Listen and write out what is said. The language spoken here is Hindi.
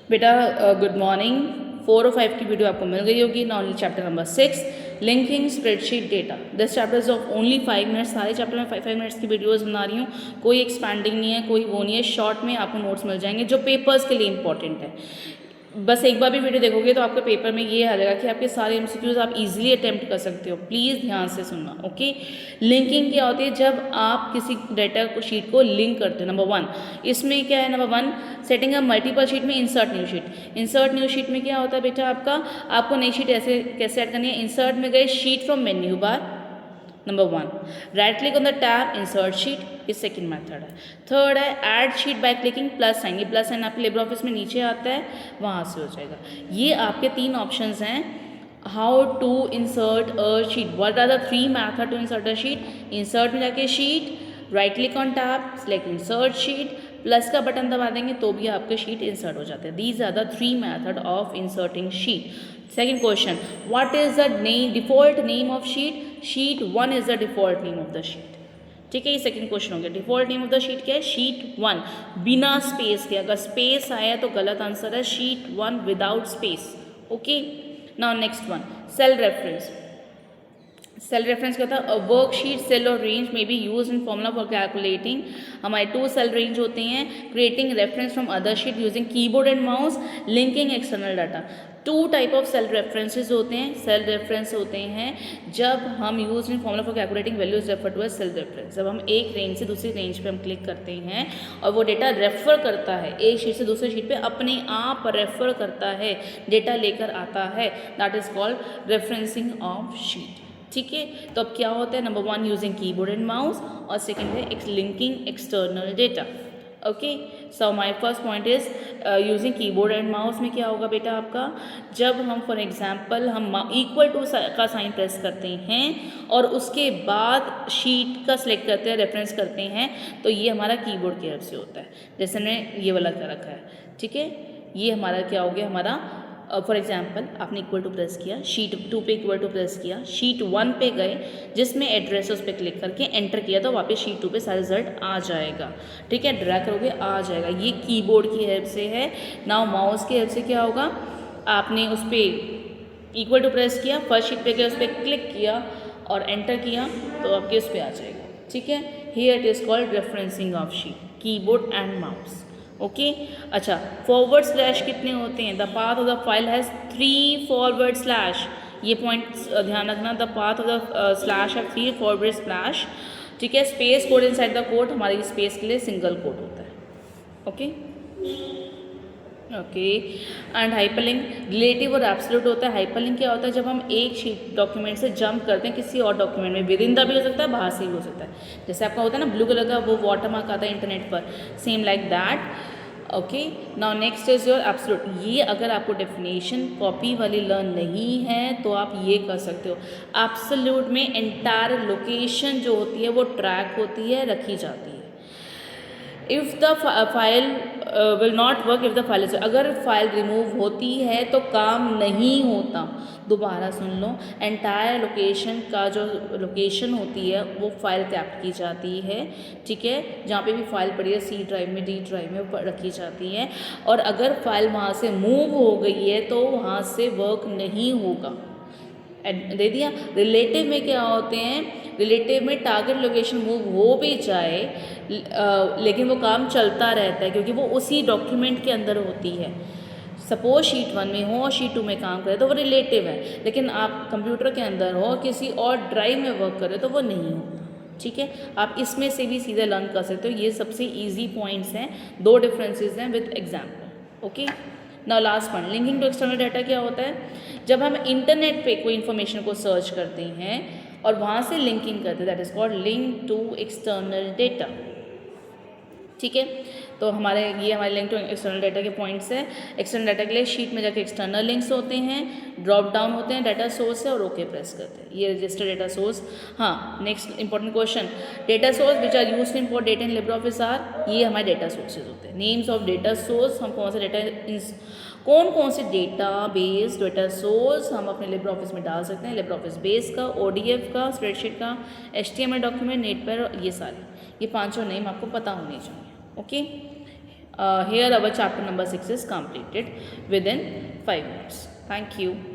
बेटा गुड मॉर्निंग। 4 और 5 की वीडियो आपको मिल गई होगी। Now chapter number 6 linking spreadsheet data. This chapter is of only 5 minutes. सारे चैप्टर में 5 मिनट्स की वीडियोस बना रही हूँ, कोई एक्सपैंडिंग नहीं है, कोई वो नहीं है। शॉर्ट में आपको नोट्स मिल जाएंगे जो पेपर्स के लिए इंपॉर्टेंट है। बस एक बार भी वीडियो देखोगे तो आपके पेपर में ये आ जाएगा कि आपके सारे एमसीक्यूज आप इजीली अटेम्प्ट कर सकते हो। प्लीज़ ध्यान से सुनना। ओके, लिंकिंग क्या होती है? जब आप किसी डाटा को शीट को लिंक करते हो। नंबर 1 इसमें क्या है? Number 1 setting up multiple sheet में insert new sheet. Insert new sheet में क्या होता है बेटा? आपको नई शीट ऐसे कैसे ऐड करनी है? इंसर्ट में गए sheet from menu bar. Number 1 right click on the tab insert sheet, ये सेकंड मेथड है। थर्ड है add sheet by clicking plus sign. ये प्लस साइन आपके लिब्रे ऑफिस में नीचे आता है, वहाँ से हो जाएगा। ये आपके 3 ऑप्शंस हैं how to insert a sheet. What are the 3 method to insert a sheet? Insert में जाके sheet, right click on tab, select insert sheet, plus का बटन दबा देंगे तो भी आपके शीट इंसर्ट हो जाते हैं। These are the 3 method of inserting sheet. Second question, what is the default name of sheet? Sheet 1 is the default name of the sheet. ठीक है, ये सेकंड क्वेश्चन हो गया। Default name of the sheet क्या है? शीट 1 बिना स्पेस के। अगर स्पेस आया तो गलत आंसर है। Sheet 1 without space. Okay, now next one, cell reference. Cell reference क्या था? अ वर्कशीट सेल और रेंज में be use in formula for calculating. हमारे 2 सेल रेंज होते हैं, creating reference from other sheet using keyboard and mouse, linking external data. 2 type of cell references होते हैं। सेल रेफरेंस होते हैं जब हम use in formula for calculating values refer to as cell reference. जब हम एक रेंज से दूसरी रेंज पे हम क्लिक करते हैं और वो डेटा रेफर करता है, एक शीट से दूसरी शीट पे अपने आप रेफर करता है, डेटा लेकर आता है, that is called referencing of sheet. ठीक है, तो अब क्या होता है? Number 1 using keyboard and mouse और सेकंड है linking external data. Okay, so my first point is using keyboard and mouse में क्या होगा बेटा आपका? जब हम फॉर एग्जांपल हम इक्वल टू का साइन प्रेस करते हैं और उसके बाद शीट का सिलेक्ट करते हैं, रेफरेंस करते हैं, तो ये हमारा कीबोर्ड की हेल्प से होता है। जैसे मैंने ये वाला कर रखा है। ठीक है, ये हमारा क्या हो गया? हमारा फॉर एग्जाम्पल आपने इक्वल टू प्रेस किया, शीट 2 पे इक्वल टू प्रेस किया, शीट 1 पे गए जिसमें एड्रेस उस पर क्लिक करके एंटर किया तो वापस शीट 2 पे सारा रिजल्ट आ जाएगा। ठीक है, ड्रैग करोगे आ जाएगा। ये कीबोर्ड की हेल्प से है। नाउ माउस की हेल्प से क्या होगा? आपने उस पर इक्वल टू प्रेस किया, फर्स्ट शीट पे गए, उस पर क्लिक किया और एंटर किया तो आपके उस पर आ जाएगा। ठीक है, here it is called referencing of sheet, keyboard and mouse. Okay, अच्छा, फॉरवर्ड स्लैश कितने होते हैं? The path of the file has 3 forward slash. ये पॉइंट ध्यान रखना, the path of the slash है 3 फॉरवर्ड स्लैश। ठीक है, space code inside the code, हमारी स्पेस के लिए सिंगल कोड होता है। Okay okay, and hyperlink relative और एब्सोल्यूट होता है। हाइपरलिंक क्या होता है? जब हम एक शीट डॉक्यूमेंट से जंप करते हैं किसी और डॉक्यूमेंट में, विद इन द भी हो सकता है, बाहर से भी हो सकता है। जैसे आपका होता है ना ब्लू कलर का वो वाटरमार्क आता है इंटरनेट पर, same like that. Okay, now next is your absolute. ये अगर आपको डेफिनेशन कॉपी वाली लर्न नहीं है तो आप ये कर सकते हो। एब्सोल्यूट में एंटायर लोकेशन जो होती है वो ट्रैक होती है, रखी जाती है। If the file will not work if the file is, अगर फाइल रिमूव होती है तो काम नहीं होता। दोबारा सुन लो, एंटायर लोकेशन का जो लोकेशन होती है वो फाइल कैप्ट की जाती है। ठीक है, जहाँ पे भी फाइल पड़ी है सी ड्राइव में, डी ड्राइव में रखी जाती है। और अगर फाइल वहाँ से मूव हो गई है तो वहाँ से वर्क नहीं होगा। दे दिया। रिलेटिव में क्या होते हैं? रिलेटिव में टारगेट लोकेशन मूव हो भी जाए लेकिन वो काम चलता रहता है क्योंकि वो उसी डॉक्यूमेंट के अंदर होती है। सपोज शीट 1 में हो और शीट 2 में काम करे तो वो रिलेटिव है, लेकिन आप कंप्यूटर के अंदर हो किसी और ड्राइव में वर्क करे तो वो नहीं होता। ठीक है, आप इसमें से भी सीधे लर्न कर सकते हो। ये सबसे ईजी पॉइंट्स हैं, 2 डिफरेंसेस हैं with example. Okay, now last one, linking to external data क्या होता है? जब हम इंटरनेट पे कोई इन्फॉर्मेशन को सर्च करते हैं और वहाँ से लिंकिंग करते हैं, that is called link to external data. ठीक है, तो हमारे लिंक टू एक्सटर्नल डाटा के पॉइंट्स है। एक्सटर्नल डाटा के लिए शीट में जाके एक्सटर्नल लिंक्स होते हैं, ड्रॉप डाउन होते हैं, डाटा सोर्स है और ओके प्रेस करते हैं। ये रजिस्टर डाटा सोर्स। हाँ, next important question, data source which are used to import data in LibreOffice are, ये हमारे डेटा सोर्सेज होते हैं। नेम्स ऑफ डेटा सोर्स, हम कौन से डेटा बेस डेटा सोर्स हम अपने लिब्रे ऑफिस में डाल सकते हैं। लिब्रे ऑफिस बेस का, ODF का, स्प्रेडशीट का, HTML डॉक्यूमेंट, नेट पर, ये सारे, ये 5 नेम आपको पता होने चाहिए। Okay, here our chapter number 6 is completed within 5 minutes. Thank you.